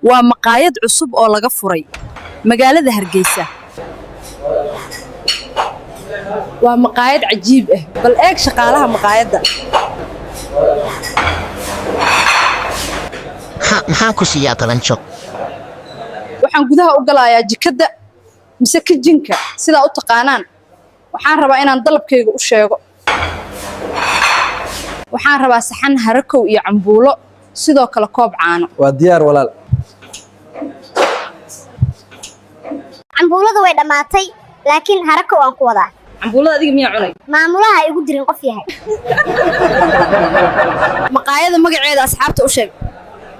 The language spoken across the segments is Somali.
waa maqaayad cusub oo laga furay magaalada Hargeysa. waa maqaayad cajiib ah bal eeg shaqaalaha maqaayadda. maxaan ku siiyaa talanjo? waxaan gudaha u galayaa jikada mise kijinka sida u taqaanaan. waxaan rabaa inaan dalabkayga u sheego. waxaan rabaa saxan harakow iyo cambuulo sidoo kale koob caano. waa diyaar walaal. cambuulada way dhamaatay laakiin harakow aan ku wadaa. cambuulada adiga miyaa cunay? maamulaha ay ugu dirin qof yahay. maqaayada magaceeda asxaabta u sheeg.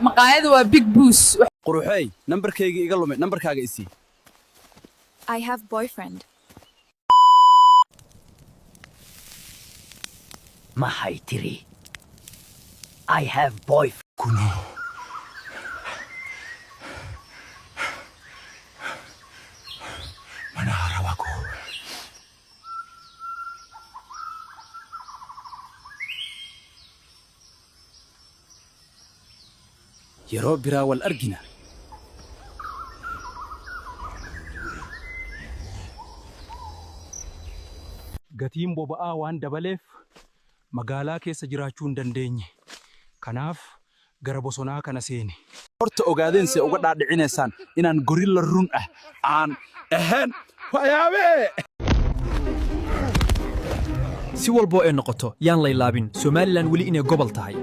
maqaayada waa Big Boos. quruxay nambarkayga iga lumay nambarkaaga isii. I have boyfriend. maxay tiri? I have boyfriend. kuno mana harawaku. yeroo biraa wal argina. gatiin boba'aa waan dabaleef magaalaa keessa jiraachuu hin dandeenye. kanaaf gara bosonaa kana seene. horta ogaadeen se uga dhaadhicinaysaan inaan gorilla run ah aan ahaan waxyaabee. si walbo ay noqoto yaan la ilaabin Somaliland wali inay gobol tahay.